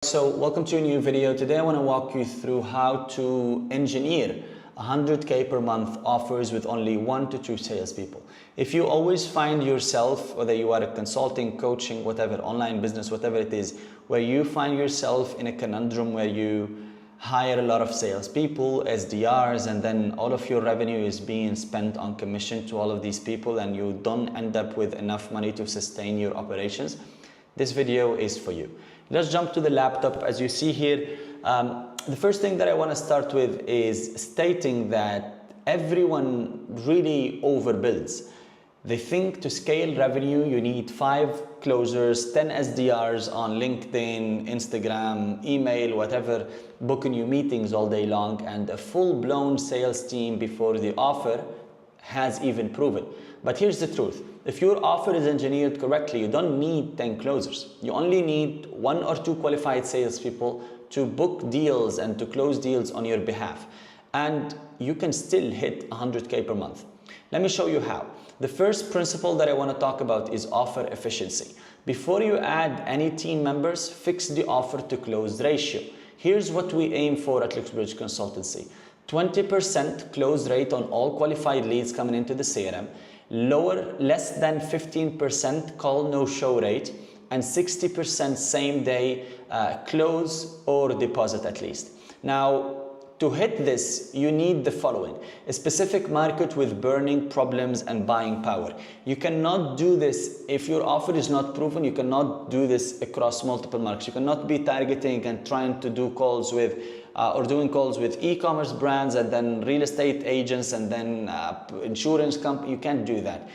So welcome to a new video. Today I want to walk you through how to engineer 100K per month offers with only 1 to 2 salespeople. If you always find yourself, whether you are a consulting, coaching, whatever, online business, whatever it is, where you find yourself in a conundrum where you hire a lot of salespeople, SDRs, and then all of your revenue is being spent on commission to all of these people and you don't end up with enough money to sustain your operations, this video is for you. Let's jump to the laptop. As you see here, the first thing that I want to start with is stating that everyone really overbuilds. They think to scale revenue, you need 5 closers, 10 SDRs on LinkedIn, Instagram, email, whatever, booking you meetings all day long, and a full-blown sales team before the offer has even proven. But here's the truth. If your offer is engineered correctly, you don't need 10 closers. You only need 1 or 2 qualified salespeople to book deals and to close deals on your behalf. And you can still hit 100K per month. Let me show you how. The first principle that I want to talk about is offer efficiency. Before you add any team members, fix the offer to close ratio. Here's what we aim for at Luxbridge Consultancy. 20% close rate on all qualified leads coming into the CRM, less than 15% call no-show rate, and 60% same day close or deposit at least. Now, to hit this, you need the following: a specific market with burning problems and buying power. You cannot do this if your offer is not proven. You cannot do this across multiple markets. You cannot be targeting and trying to do calls with or doing calls with e-commerce brands and then real estate agents and then insurance company. You can't do that.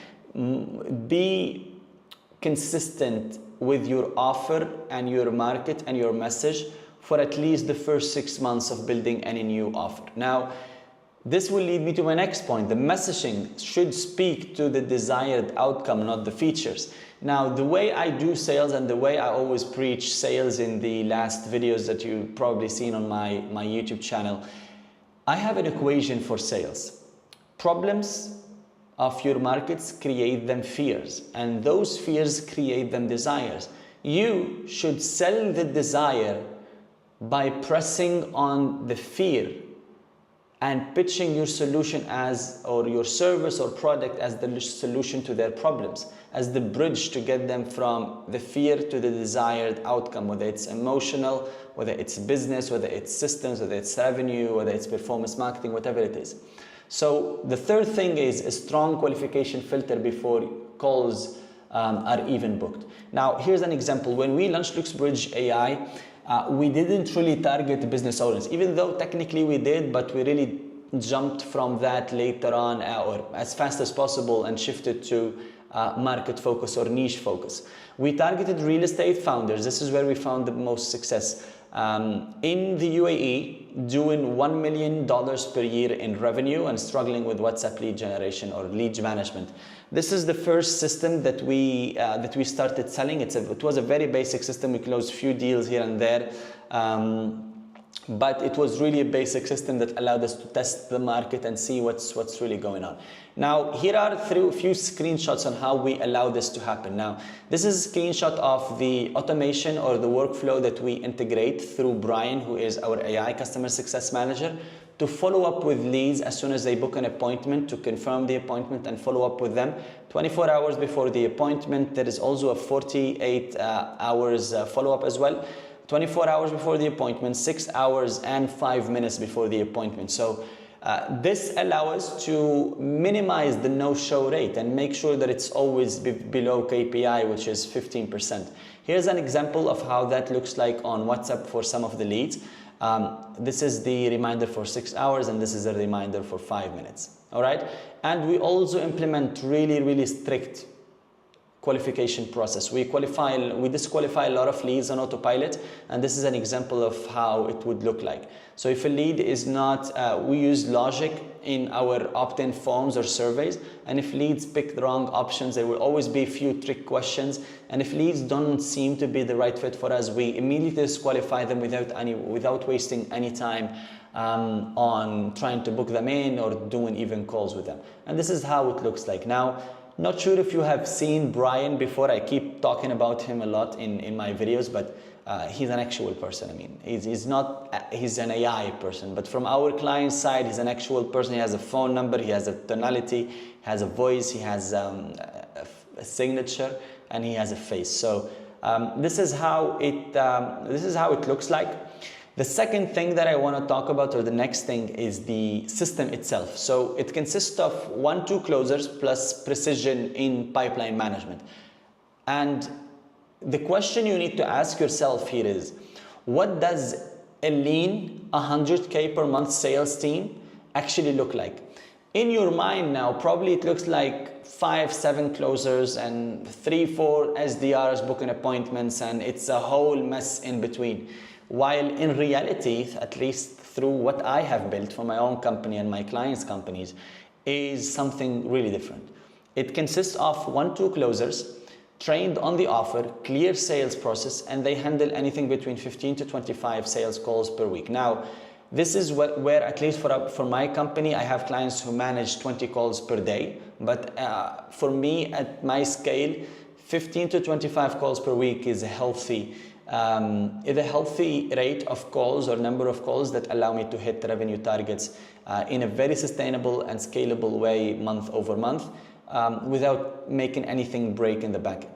Be consistent with your offer and your market and your message for at least the first 6 months of building any new offer. Now, this will lead me to my next point. The messaging should speak to the desired outcome, not the features. Now, the way I do sales and the way I always preach sales in the last videos that you've probably seen on my YouTube channel, I have an equation for sales. Problems of your markets create them fears, and those fears create them desires. You should sell the desire by pressing on the fear and pitching your solution as, or your service or product as the solution to their problems, as the bridge to get them from the fear to the desired outcome, whether it's emotional, whether it's business, whether it's systems, whether it's revenue, whether it's performance marketing, whatever it is. So the third thing is a strong qualification filter before calls are even booked. Now, here's an example. When we launched Luxbridge AI, we didn't really target business owners, even though technically we did, but we really jumped from that later on or as fast as possible and shifted to market focus or niche focus. We targeted real estate founders. This is where we found the most success. In the UAE, doing $1 million per year in revenue and struggling with WhatsApp lead generation or lead management. This is the first system that we started selling. It was a very basic system. We closed a few deals here and there, but it was really a basic system that allowed us to test the market and see what's really going on. Now, here are a few screenshots on how we allow this to happen. Now, this is a screenshot of the automation or the workflow that we integrate through Brian, who is our AI customer success manager, to follow up with leads as soon as they book an appointment, to confirm the appointment and follow up with them 24 hours before the appointment. There is also a 48 hours follow-up as well. 24 hours before the appointment, 6 hours and 5 minutes before the appointment. So this allows us to minimize the no-show rate and make sure that it's always below KPI, which is 15%. Here's an example of how that looks like on WhatsApp for some of the leads. This is the reminder for 6 hours and this is a reminder for 5 minutes. All right. And we also implement really strict qualification process. We disqualify a lot of leads on autopilot, and this is an example of how it would look like. So if a lead is not, we use logic in our opt-in forms or surveys, and if leads pick the wrong options, there will always be a few trick questions, and if leads don't seem to be the right fit for us, we immediately disqualify them without wasting any time on trying to book them in or doing even calls with them. And this is how it looks like. Now, Not sure if you have seen Brian before. I keep talking about him a lot in my videos, but he's an actual person. I mean, he's not, he's an AI person, but from our client side, he's an actual person. He has a phone number, he has a tonality, he has a voice, he has a signature, and he has a face. So this is how it looks like. The second thing that I want to talk about, or the next thing, is the system itself. So it consists of 1-2 closers plus precision in pipeline management. And the question you need to ask yourself here is, what does a lean 100K per month sales team actually look like? In your mind now, probably it looks like 5-7 closers and 3-4 SDRs booking appointments, and it's a whole mess in between. While in reality, at least through what I have built for my own company and my clients' companies, is something really different. It consists of 1-2 closers trained on the offer, clear sales process, and they handle anything between 15 to 25 sales calls per week. Now, this is where at least for my company, I have clients who manage 20 calls per day. But for me, at my scale, 15 to 25 calls per week is a healthy rate of calls or number of calls that allow me to hit revenue targets in a very sustainable and scalable way month over month without making anything break in the back end.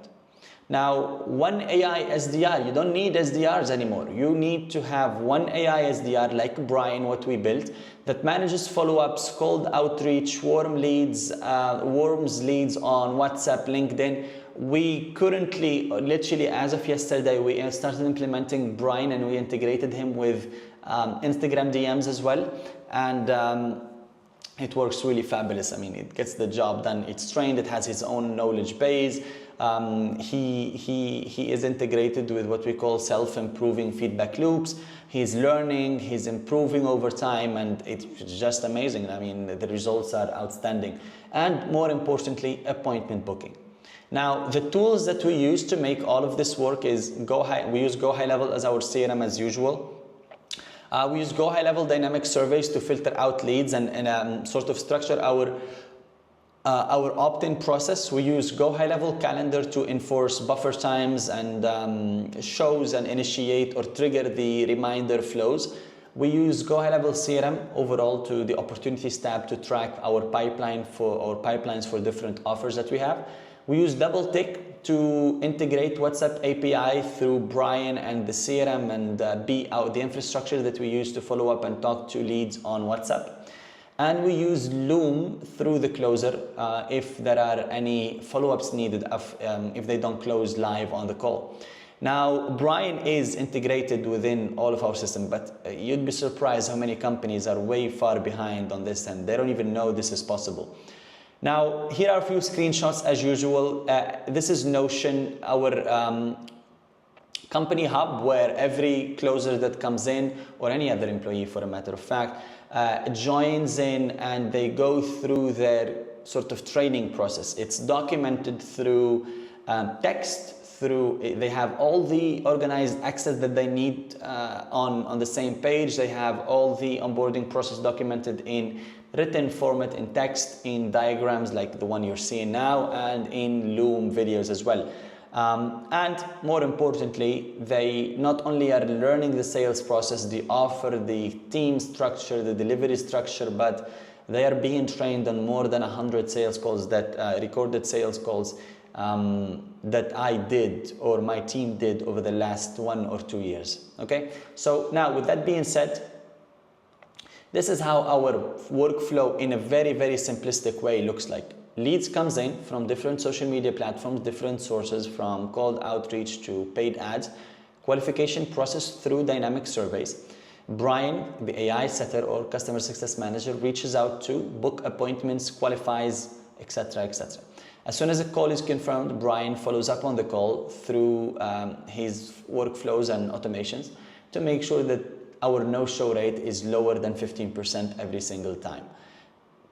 Now, one AI SDR, you don't need SDRs anymore. You need to have one AI SDR like Brian, what we built, that manages follow-ups, cold outreach, warms leads on WhatsApp, LinkedIn. We currently, literally as of yesterday, we started implementing Brian, and we integrated him with Instagram DMs as well. And it works really fabulous. I mean, it gets the job done. It's trained, it has his own knowledge base. He is integrated with what we call self-improving feedback loops. He's learning, he's improving over time, and it's just amazing. I mean, the results are outstanding. And more importantly, appointment booking. Now, the tools that we use to make all of this work is we use Go High Level as our CRM as usual. We use Go High Level dynamic surveys to filter out leads and sort of structure our opt-in process. We use Go High Level calendar to enforce buffer times and shows and initiate or trigger the reminder flows. We use Go High Level CRM overall to the opportunities tab to track our pipelines for different offers that we have. We use Double Tick to integrate WhatsApp API through Brian and the CRM and the infrastructure that we use to follow up and talk to leads on WhatsApp. And we use Loom through the closer if there are any follow-ups needed if they don't close live on the call. Now, Brian is integrated within all of our system, but you'd be surprised how many companies are way far behind on this and they don't even know this is possible. Now, here are a few screenshots as usual. This is Notion, our company hub, where every closer that comes in, or any other employee for a matter of fact, joins in and they go through their sort of training process. It's documented through text, they have all the organized access that they need on the same page. They have all the onboarding process documented in written format, in text, in diagrams like the one you're seeing now, and in Loom videos as well. And more importantly, they not only are learning the sales process, the offer, the team structure, the delivery structure, but they are being trained on more than 100 sales calls recorded sales calls that I did or my team did over the last 1 or 2 years. Okay, so now with that being said, this is how our workflow in a very, very simplistic way looks like. Leads comes in from different social media platforms, different sources, from cold outreach to paid ads. Qualification process through dynamic surveys. Brian, the AI setter or customer success manager, reaches out to book appointments, qualifies, etc., etc. As soon as a call is confirmed, Brian follows up on the call through his workflows and automations to make sure that our no-show rate is lower than 15% every single time.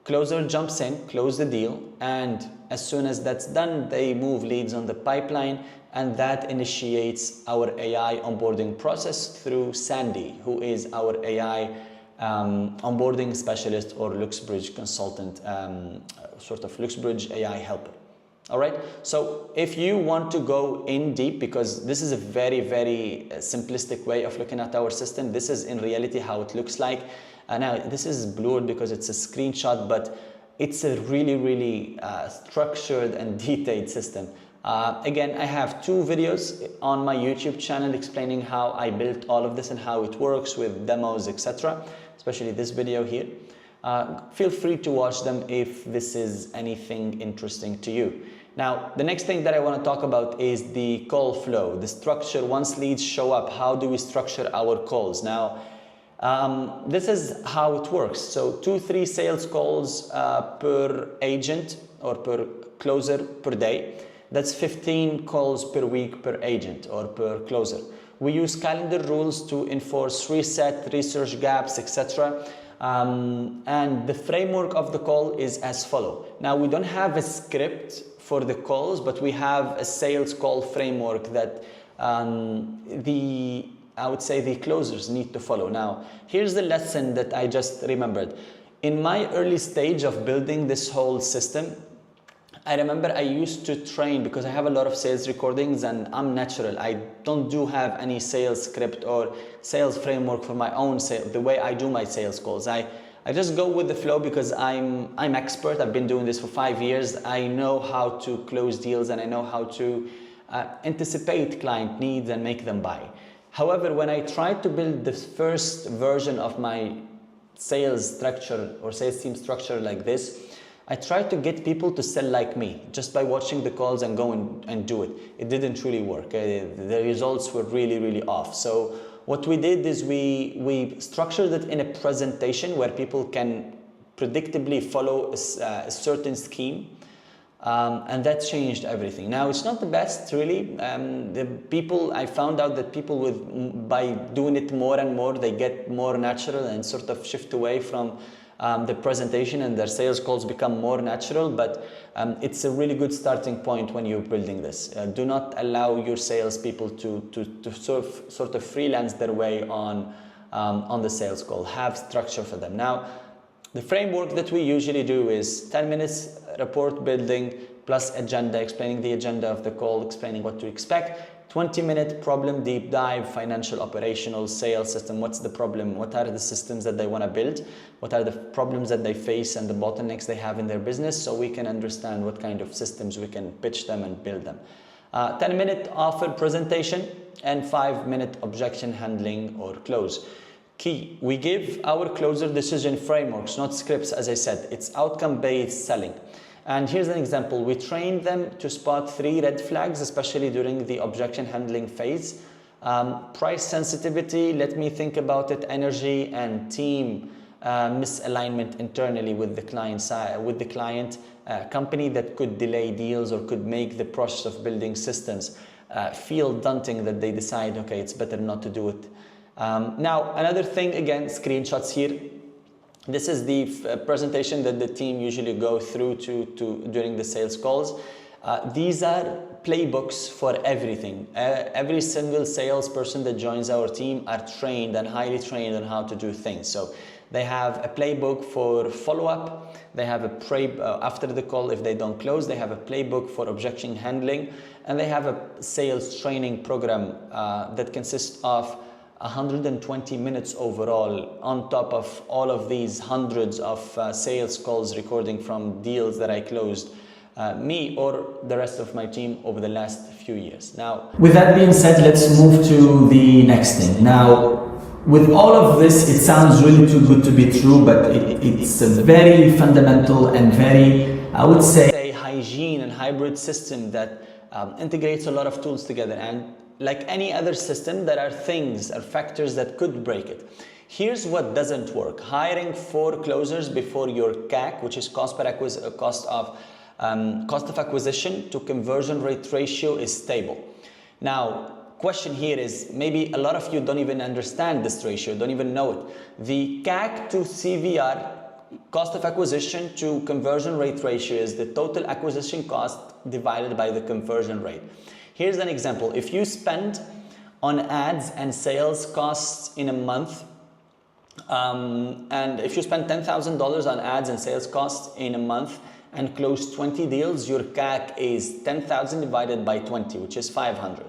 Closer jumps in, close the deal, and as soon as that's done, they move leads on the pipeline, and that initiates our AI onboarding process through Sandy, who is our AI onboarding specialist or LuxBridge consultant, sort of LuxBridge AI helper. All right, so if you want to go in deep, because this is a very, very simplistic way of looking at our system, this is in reality how it looks like. Now, this is blurred because it's a screenshot, but it's a really, really structured and detailed system. Again, I have 2 videos on my YouTube channel explaining how I built all of this and how it works with demos, etc., especially this video here. Feel free to watch them if this is anything interesting to you. Now, the next thing that I want to talk about is the call flow, the structure. Once leads show up, how do we structure our calls? Now, this is how it works. So 2-3 sales calls per agent or per closer per day. That's 15 calls per week per agent or per closer. We use calendar rules to enforce reset, research gaps, etc. And the framework of the call is as follow. Now, we don't have a script for the calls, but we have a sales call framework that I would say the closers need to follow. Now, here's the lesson that I just remembered. In my early stage of building this whole system, I remember I used to train, because I have a lot of sales recordings and I'm natural. I don't have any sales script or sales framework for my own sales, the way I do my sales calls. I just go with the flow because I'm expert. I've been doing this for 5 years. I know how to close deals and I know how to anticipate client needs and make them buy. However, when I tried to build the first version of my sales structure or sales team structure like this, I tried to get people to sell like me just by watching the calls and go and do it. It didn't really work. The results were really, really off. So what we did is we structured it in a presentation where people can predictably follow a certain scheme. And that changed everything. Now, it's not the best, really. I found out that people by doing it more and more, they get more natural and sort of shift away from the presentation, and their sales calls become more natural. But it's a really good starting point when you're building this. Do not allow your salespeople to sort of freelance their way on the sales call. Have structure for them. Now, the framework that we usually do is 10 minutes report building plus agenda, explaining the agenda of the call, explaining what to expect. 20-minute problem deep dive, financial, operational, sales system. What's the problem? What are the systems that they want to build? What are the problems that they face and the bottlenecks they have in their business, so we can understand what kind of systems we can pitch them and build them. 10-minute offer presentation and 5-minute objection handling or close. Key, we give our closer decision frameworks, not scripts, as I said. It's outcome-based selling. And here's an example. We train them to spot 3 red flags, especially during the objection handling phase. Price sensitivity, let me think about it, energy, and team misalignment internally with the client, company that could delay deals or could make the process of building systems feel daunting, that they decide, okay, it's better not to do it. Now, another thing, again, screenshots here. This is the presentation that the team usually go through during the sales calls. These are playbooks for everything. Every single salesperson that joins our team are trained and highly trained on how to do things. So they have a playbook for follow-up. They have after the call, if they don't close, they have a playbook for objection handling, and they have a sales training program that consists of 120 minutes overall, on top of all of these hundreds of sales calls recording from deals that I closed, me or the rest of my team over the last few years. Now, with that being said, let's move to the next thing. Now, with all of this, it sounds really too good to be true, but it's a very fundamental and very, I would say, hygiene and hybrid system that integrates a lot of tools together. And like any other system, there are things or factors that could break it. Here's what doesn't work. Hiring 4 closers before your CAC, which is cost of acquisition to conversion rate ratio, is stable. Now, question here is, maybe a lot of you don't even understand this ratio, don't even know it. The CAC to CVR, cost of acquisition to conversion rate ratio, is the total acquisition cost divided by the conversion rate. Here's an example. If you spend on ads and sales costs in a month, and if you spend $10,000 on ads and sales costs in a month, and close 20 deals, your CAC is 10,000 divided by 20, which is 500.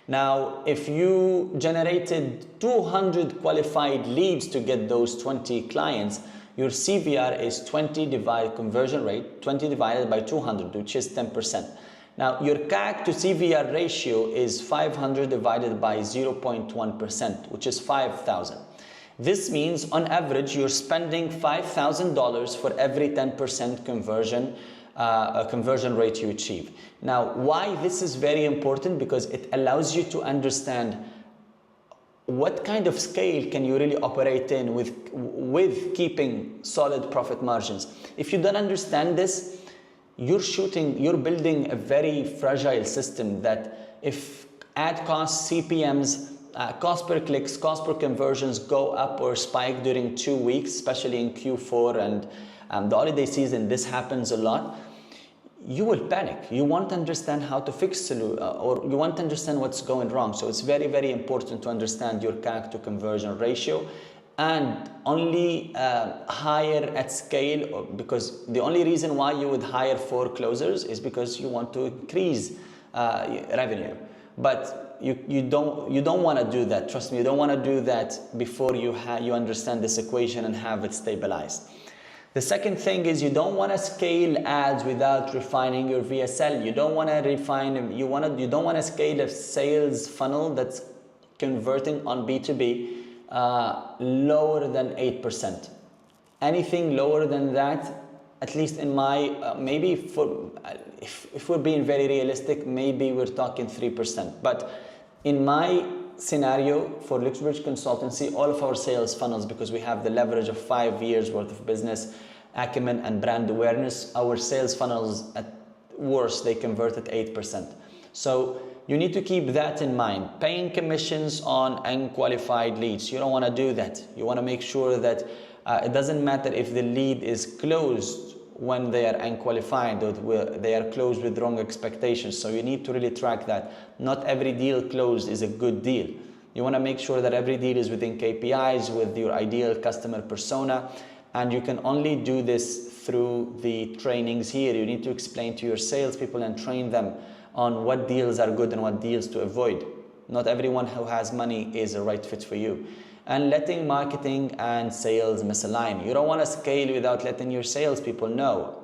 Now, if you generated 200 qualified leads to get those 20 clients, your CVR is 20 divided conversion rate, 20 divided by 200, which is 10%. Now, your CAC to CVR ratio is 500 divided by 0.1%, which is 5,000. This means on average, you're spending $5,000 for every 10% conversion rate you achieve. Now, why this is very important? Because it allows you to understand what kind of scale can you really operate in with keeping solid profit margins. If you don't understand this, you're building a very fragile system that if ad costs, CPMs, cost per clicks, cost per conversions go up or spike during 2 weeks, especially in Q4 and the holiday season, this happens a lot, you will panic. You won't understand how to fix it, or you won't understand what's going wrong. So it's very, very important to understand your CAC to conversion ratio and only hire at scale, because the only reason why you would hire 4 closers is because you want to increase revenue. But you don't want to do that. Trust me, you don't want to do that before you understand this equation and have it stabilized. The second thing is you don't want to scale ads without refining your VSL. You don't want to refine, you don't want to scale a sales funnel that's converting on B2B lower than 8%. Anything lower than that, at least in my, maybe if we're being very realistic, maybe we're talking 3%. But in my scenario for Luxbridge Consultancy, all of our sales funnels, because we have the leverage of 5 years worth of business acumen and brand awareness, our sales funnels at worst, they convert at 8%. So you need to keep that in mind. Paying commissions on unqualified leads, you don't want to do that. You want to make sure that it doesn't matter if the lead is closed when they are unqualified or they are closed with wrong expectations. So you need to really track that. Not every deal closed is a good deal. You want to make sure that every deal is within KPIs with your ideal customer persona, and you can only do this through the trainings here. You need to explain to your salespeople and train them on what deals are good and what deals to avoid. Not everyone who has money is a right fit for you. And letting marketing and sales misalign. You don't want to scale without letting your salespeople know,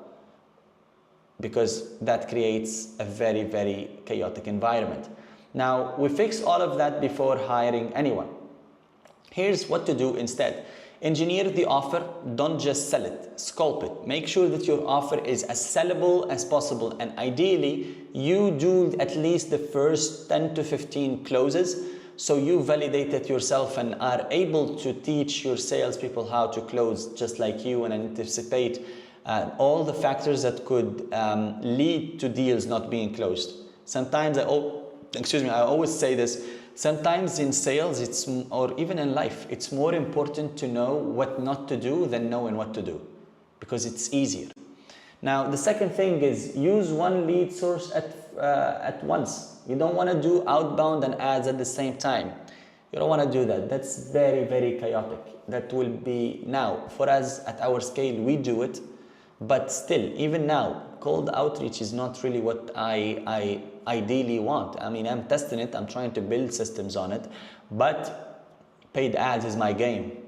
because that creates a very, very chaotic environment. Now, we fix all of that before hiring anyone. Here's what to do instead. Engineer the offer, don't just sell it, sculpt it. Make sure that your offer is as sellable as possible, and ideally, you do at least the first 10 to 15 closes, so you validate it yourself and are able to teach your salespeople how to close just like you, and anticipate all the factors that could lead to deals not being closed. Sometimes I always say this, sometimes in sales, or even in life, it's more important to know what not to do than knowing what to do, because it's easier. Now, the second thing is use one lead source at once. You don't want to do outbound and ads at the same time. You don't want to do that. That's very, very chaotic. That will be, now, for us at our scale, we do it. But still, even now, cold outreach is not really what I ideally want. I mean, I'm testing it. I'm trying to build systems on it. But paid ads is my game.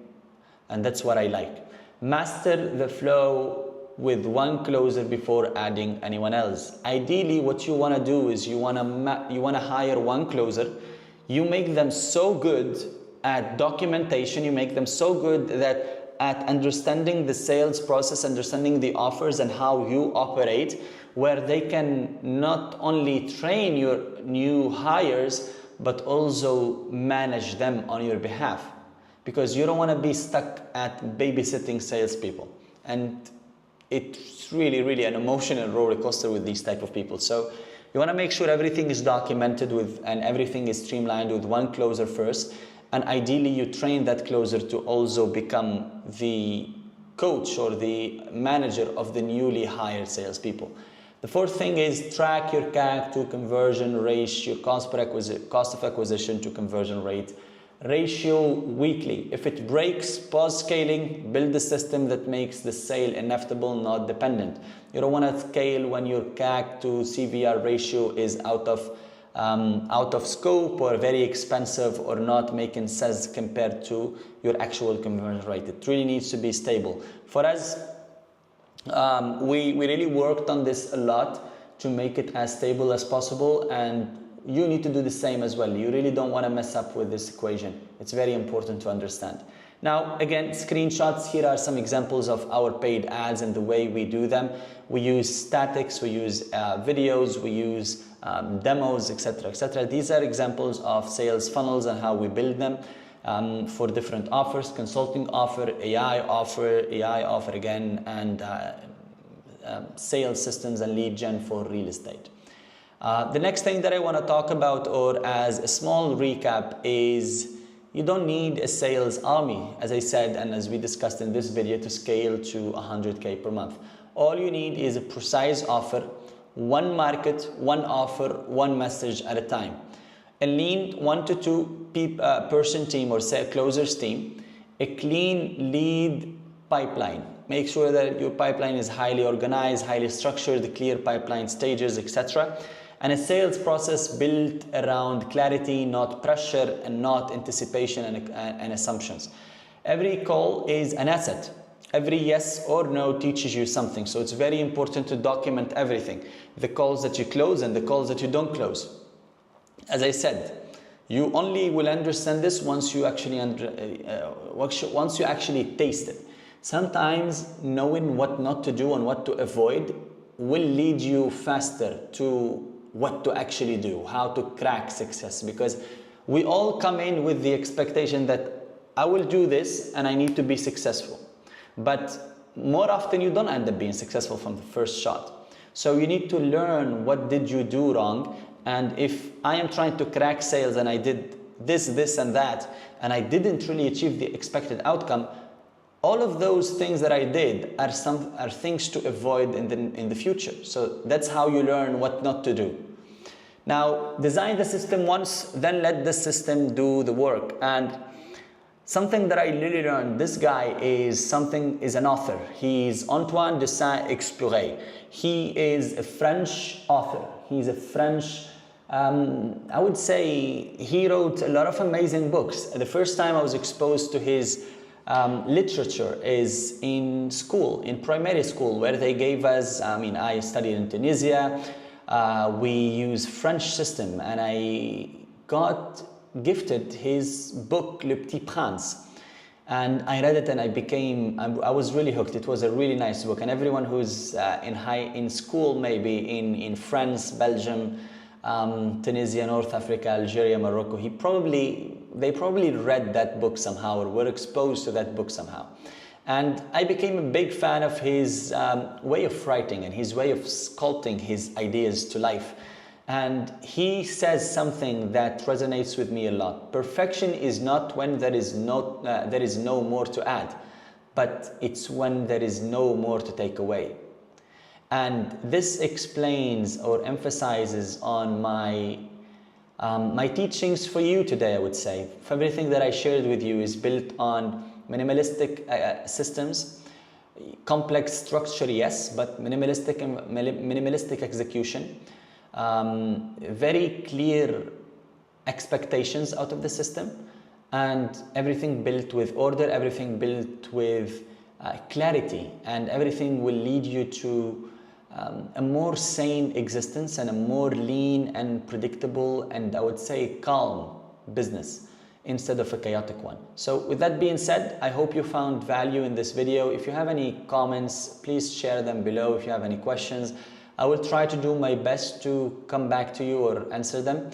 And that's what I like. Master the flow with one closer before adding anyone else. Ideally, what you want to do is you want to hire one closer. You make them so good at documentation, you make them so good that at understanding the sales process, understanding the offers and how you operate, where they can not only train your new hires, but also manage them on your behalf. Because you don't want to be stuck at babysitting salespeople. And it's really, really an emotional roller coaster with these type of people. So you want to make sure everything is documented and everything is streamlined with one closer first. And ideally, you train that closer to also become the coach or the manager of the newly hired salespeople. The fourth thing is track your CAC to conversion ratio, cost of acquisition to conversion rate ratio weekly. If it breaks, pause scaling, build a system that makes the sale inevitable, not dependent. You don't want to scale when your CAC to CVR ratio is out of scope or very expensive or not making sense compared to your actual conversion rate. It really needs to be stable. For us, we really worked on this a lot to make it as stable as possible, and you need to do the same as well. You really don't want to mess up with this equation. It's very important to understand. Now, again, screenshots. Here are some examples of our paid ads and the way we do them. We use statics, we use videos, we use demos, etc., etc. These are examples of sales funnels and how we build them for different offers: consulting offer, AI offer again, and sales systems and lead gen for real estate. The next thing that I want to talk about, or as a small recap, is you don't need a sales army, as I said and as we discussed in this video, to scale to 100K per month. All you need is a precise offer, one market, one offer, one message at a time. A lean 1 to 2 person team or say closers team, a clean lead pipeline. Make sure that your pipeline is highly organized, highly structured, clear pipeline stages, etc. And a sales process built around clarity, not pressure, and not anticipation and assumptions. Every call is an asset. Every yes or no teaches you something. So it's very important to document everything. The calls that you close and the calls that you don't close. As I said, you only will understand this once you actually taste it. Sometimes knowing what not to do and what to avoid will lead you faster to what to actually do, how to crack success, because we all come in with the expectation that I will do this and I need to be successful. But more often you don't end up being successful from the first shot. So you need to learn what did you do wrong, and if I am trying to crack sales and I did this and that and I didn't really achieve the expected outcome, all of those things that I did are things to avoid in the future. So that's how you learn what not to do. Now, design the system once, then let the system do the work. And something that I really learned, this guy is an author. He's Antoine de Saint-Exupéry. He is a French author. He's a French, I would say he wrote a lot of amazing books. The first time I was exposed to his literature is in school, in primary school, where they gave us, I studied in Tunisia, we use French system, and I got gifted his book Le Petit Prince, and I read it and I was really hooked. It was a really nice book, and everyone who's in school, maybe in France, Belgium, Tunisia, North Africa, Algeria, Morocco, they probably read that book somehow or were exposed to that book somehow. And I became a big fan of his way of writing and his way of sculpting his ideas to life. And he says something that resonates with me a lot. Perfection is not when there is no more to add, but it's when there is no more to take away. And this explains or emphasizes on my teachings for you today, I would say. Everything that I shared with you is built on minimalistic systems, complex structure, yes, but minimalistic execution, very clear expectations out of the system, and everything built with order, everything built with clarity, and everything will lead you to a more sane existence and a more lean and predictable and I would say calm business instead of a chaotic one. So with that being said, I hope you found value in this video. If you have any comments, please share them below. If you have any questions, I will try to do my best to come back to you or answer them.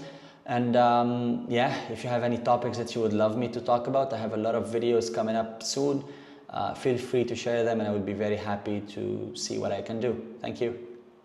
And if you have any topics that you would love me to talk about, I have a lot of videos coming up soon. Feel free to share them and I would be very happy to see what I can do. Thank you.